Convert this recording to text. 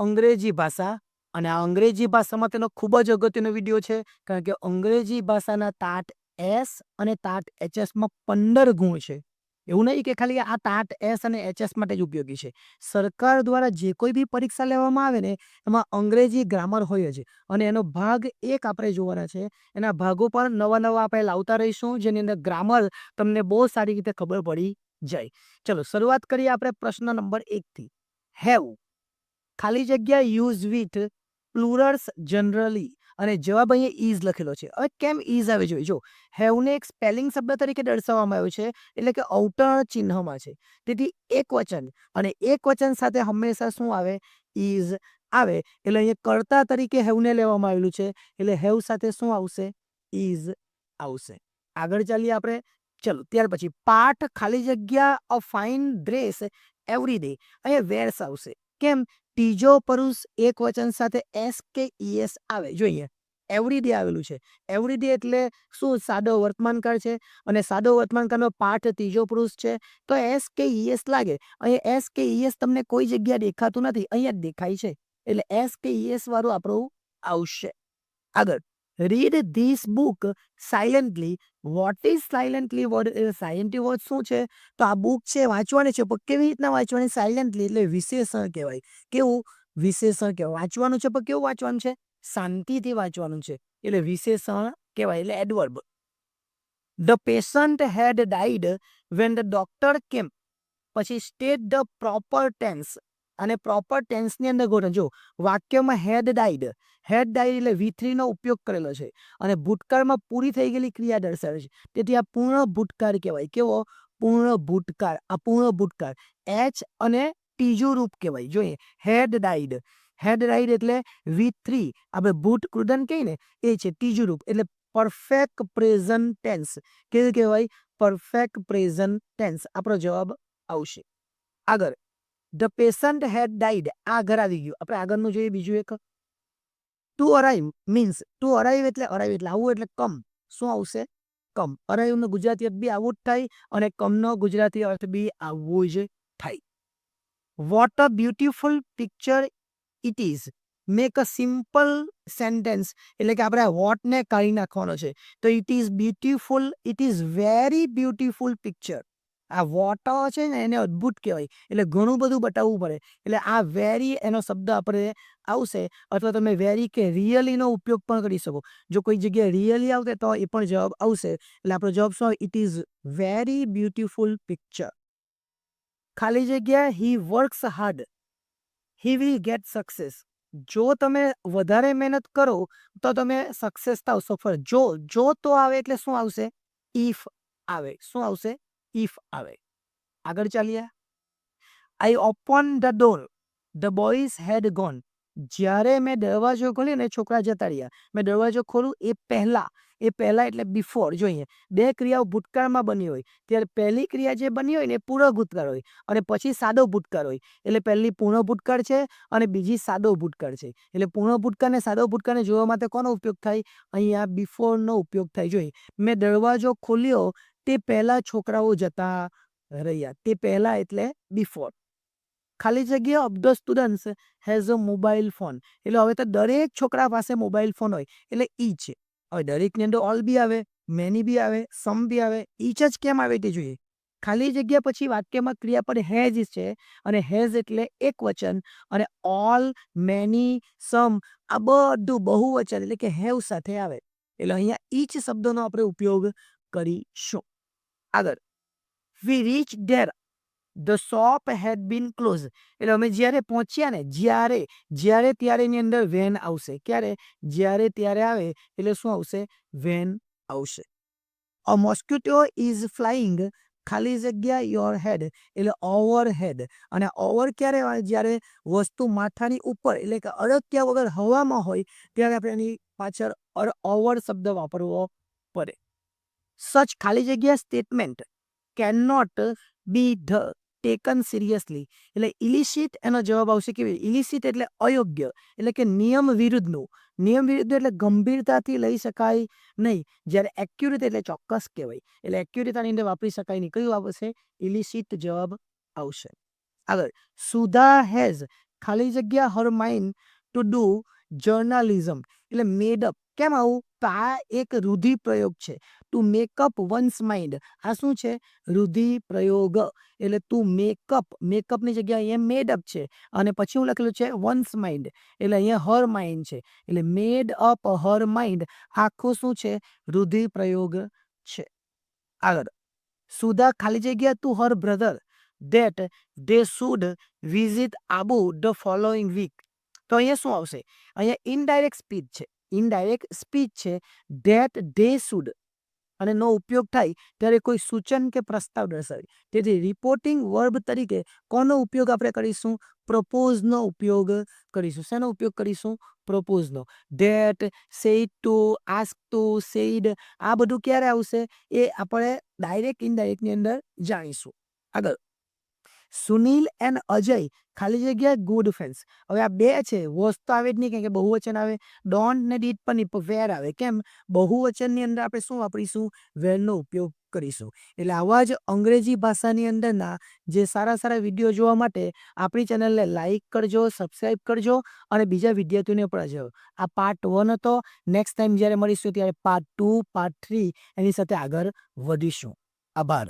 અંગ્રેજી ભાષા અને આ અંગ્રેજી ભાષામાં તેનો ખૂબ જ અગત્યનો વિડીયો છે, કારણ કે અંગ્રેજી ભાષાના તાટ એસ અને તાટ એચએસમાં 15 ગુણ છે. એવું નહીં કે ખાલી આ તાટ એસ અને એચએસ માટે જ ઉપયોગી છે. સરકાર દ્વારા જે કોઈ બી પરીક્ષા લેવામાં આવે ને એમાં અંગ્રેજી ગ્રામર હોય જ, અને એનો ભાગ એક આપણે જોવાના છે. એના ભાગો પણ નવા નવા આપણે લાવતા રહીશું, જેની અંદર ગ્રામર તમને બહુ સારી રીતે ખબર પડી જાય. ચલો શરૂઆત કરીએ આપણે પ્રશ્ન નંબર 1 થી. હેવ ખાલી જગ્યા યુઝ વિથ પ્લુરલ્સ જનરલી, અને જવાબ અહીંયા ઇઝ લખેલો છે. હવે કેમ ઇઝ આવે જોઈએ? જો હેવને એક સ્પેલિંગ શબ્દ તરીકે દર્શાવવામાં આવ્યો છે, એટલે કે અવતરણ ચિહ્નમાં છે. તેથી એક વચન, અને એક વચન સાથે હંમેશા શું આવે? ઇઝ આવે. એટલે અહીંયા કર્તા તરીકે હેવને લેવામાં આવેલું છે, એટલે હેવ સાથે શું આવશે? ઇઝ આવશે. આગળ ચાલીએ આપણે. ચલો ત્યાર પછી પાઠ ખાલી જગ્યા અ ફાઇન ડ્રેસ એવરી ડે, અહીંયા વેર્સ આવશે. કેમ? ત્રીજો પુરુષ એક વચન સાથે એસ કે ઈએસ આવે. જોઈએ એવરી ડે આવેલું છે. એવરી ડે એટલે શું? સાદો વર્તમાનકાળ છે, અને સાદો વર્તમાનકાળનો પાઠ ત્રીજો પુરુષ છે, તો એસ કે ઈએસ લાગે. અહીંયા એસ કે ઈએસ તમને કોઈ જગ્યા દેખાતું નથી, અહીંયા જ દેખાય છે, એટલે એસ કે ઈએસ વાળું આપણું આવશે. આગળ, read this book silently. What is silently word? Silently word શું છે? તો આ બુક છે વાંચવાની છે, પણ કેવી રીતના વાંચવાની? સાયલેન્ટલી, એટલે વિશેષણ કહેવાય. કેવું? વિશેષણ કહેવાય. વાંચવાનું છે પણ કેવું વાંચવાનું છે? શાંતિથી વાંચવાનું છે, એટલે વિશેષણ કહેવાય, એટલે adverb. The patient had died when the doctor came. પછી સ્ટેટ ધ પ્રોપર ટેન્સ, અને પ્રોપર ટેન્સની અંદર ગોઠવો. જો વાક્યમાં હેડ ડાઈડ, હેડ ડાઈડ એટલે V3 નો ઉપયોગ કરેલો છે, અને ભૂતકાળમાં પૂરી થઈ ગયેલી ક્રિયા દર્શાવે છે, તેથી આ પૂર્ણ ભૂતકાળ કહેવાય. કેવો? પૂર્ણ ભૂતકાળ. આ પૂર્ણ ભૂતકાળ એચ અને ત્રીજું રૂપ કહેવાય. જોઈએ હેડ ડાઈડ, હેડ ડાઈડ એટલે V3, આપણે ભૂત કૃદન કહીએ ને એ છે ત્રીજું રૂપ, એટલે પરફેક્ટ પ્રેઝન્ટ ટેન્સ. કેવું કહેવાય? Perfect present tense. આપણો જવાબ આવશે. આગળ, ધ પેશન્ટ હેડ ડાઈડ, આ આગળ આવી ગયું. આપણે આગળનું જોઈએ બીજું એક. Two arrive means, two arrive એટલે અરાઈવ એટલે આવવું, એટલે કમ. શું આવશે? કમ. અરાઈવનો ગુજરાતી અર્થ બી આવું જ થાય, અને કમનો ગુજરાતી અર્થ બી આવું જ થાય. What a beautiful picture it is. Make a simple sentence, એટલે કે આપણે વોટને કાઢી નાખવાનો છે, તો it is beautiful, it is very beautiful picture. આ વોટ છે ને એને અદ્ભુત કહેવાય, એટલે ઘણું બધું બતાવવું પડે, એટલે આ વેરી એનો શબ્દ આપણે આવશે, અથવા તમે વેરી કે રિયલીનો ઉપયોગ પણ કરી શકો. જો કોઈ જગ્યાએ રિયલી આવશે તો એ પણ જવાબ આવશે, એટલે આપણો જવાબ શું? It is very beautiful picture. ખાલી જગ્યા he works hard, he will get success. જો તમે વધારે મહેનત કરો તો તમે સક્સેસ થાવ, સફળ. જો તો આવે એટલે શું આવશે? ઇફ આવે. શું આવશે? ઇફ આવે. આગળ ચાલીએ. I open the door, the boys had gone. જ્યારે મેં દરવાજો ખોલ્યો ને છોકરા જતા રહ્યા. મેં દરવાજો ખોલું એ પહેલા એટલે બિફોર. જોઈએ બે ક્રિયાઓ ભૂતકાળમાં બની હોય, ત્યારે પહેલી ક્રિયા જે બની હોય ને એ પૂર્વ ભૂતકાળ હોય, અને પછી સાદો ભૂતકાળ હોય. એટલે પહેલી પૂર્ણ ભૂતકાળ છે, અને બીજી સાદો ભૂતકાળ છે. એટલે પૂર્ણ ભૂતકાળ ને સાદો ભૂતકાળને જોવા માટે કોનો ઉપયોગ થાય? અહીંયા બિફોરનો ઉપયોગ થાય. જોઈએ મેં દરવાજો ખોલ્યો તે પહેલા છોકરાઓ જતા રહ્યા. તે પહેલા એટલે બિફોર. ખાલી જગ્યા of the students has a mobile phone, એટલે હવે તો દરેક છોકરા પાસે મોબાઈલ ફોન હોય, એટલે ઈ છે. હવે દરેકની અંદર ઓલ બી આવે, મેની બી આવે, સમ બી આવે. ઈચ જ કેમ આવે તે જોઈએ. ખાલી જગ્યા પછી વાક્યમાં ક્રિયાપદ હેઝ છે, અને હેઝ એટલે એક વચન, અને ઓલ, મેની, સમ આ બધું બહુવચન, એટલે કે હેવ સાથે આવે, એટલે અહીંયા ઈચ શબ્દનો આપણે ઉપયોગ કરીશું. આગળ, we reach there, the shop had been close, એટલે અમે જ્યારે પહોંચ્યા ને, જ્યારે ત્યારે એની અંદર વેન આવશે. ક્યારે? જ્યારે ત્યારે આવે એટલે શું આવશે? વેન આવશે. અ મોસ્કિટો ઇઝ ફ્લાઇંગ, ખાલી જગ્યા યોર હેડ, એટલે ઓવર હેડ. અને ઓવર ક્યારે આવે? જ્યારે વસ્તુ માથાની ઉપર, એટલે કે અડક્યા વગર હવામાં હોય, ત્યારે આપણે એની પાછળ ઓવર શબ્દ વાપરવો પડે. સચ ખાલી જગ્યા statement can not be taken seriously, એટલે ઇલિસિટ એનો જવાબ આવશે. કેવી? ઇલિસિટ એટલે અયોગ્ય, એટલે કે નિયમ વિરુદ્ધનું. નિયમ વિરુદ્ધ એટલે ગંભીરતાથી લઈ શકાય નહીં. જ્યારે એક્યુરેટ એટલે ચોક્કસ કહેવાય, એટલે એક્યુરેટ આની અંદર વાપરી શકાય નહીં. કયું આવશે? ઇલિસિટ જવાબ આવશે. આગળ, સુધા હેઝ ખાલી જગ્યા her mind to do journalism એટલે મેડઅપ. કેમ આવું? તો આ એક રૂઢિપ્રયોગ છે. To make up one's mind. આ શું છે? રૂઢિપ્રયોગ. એટલે તું મેકઅપની જગ્યાએ અહીંયા મેડઅપ છે અને પછી હું લખેલું છે વન્સ માઇન્ડ એટલે અહીંયા હર માઇન્ડ છે. એટલે મેડ અપ હર માઇન્ડ આખું શું છે? રૂઢિપ્રયોગ છે. આગળ સુધા ખાલી જગ્યા to her brother that they should visit Abu the following week. તો અહીંયા શું આવશે? અહીંયા ઇનડાયરેક્ટ સ્પીચ છે ધેટ દે શુડ અને નો ઉપયોગ થાય ત્યારે કોઈ સૂચન કે પ્રસ્તાવ દર્શાવે. તેથી રિપોર્ટિંગ વર્બ તરીકે કોનો ઉપયોગ આપણે કરીશું? પ્રપોઝનો ઉપયોગ કરીશું. શેનો ઉપયોગ કરીશું? પ્રપોઝનો. That, said to, ask to, said આ બધું ક્યારે આવશે? એ આપણે ડાયરેક્ટ ઇનડાયરેક્ટની અંદર જાણીશું. આગળ સુનિલ એન્ડ અજય ખાલી જગ્યા ગુડ ફ્રેન્ડ્સ. હવે આ બે છે વોઝ તો આવે જ નહીં કારણ કે બહુવચન આવે. ડોન્ટ ને ડીડ પણ નહીં પણ વેર આવે. કેમ? બહુવચનની અંદર આપણે શું વાપરીશું? વેરનો ઉપયોગ કરીશું. એટલે આવા જ અંગ્રેજી ભાષાની અંદરના જે સારા સારા વિડીયો જોવા માટે આપણી ચેનલને લાઈક કરજો, સબસ્ક્રાઈબ કરજો અને બીજા વિદ્યાર્થીઓને પણ અજાવો. આ પાર્ટ 1 હતો. નેક્સ્ટ ટાઈમ જ્યારે મળીશું ત્યારે પાર્ટ 2, પાર્ટ 3 એની સાથે આગળ વધીશું. આભાર.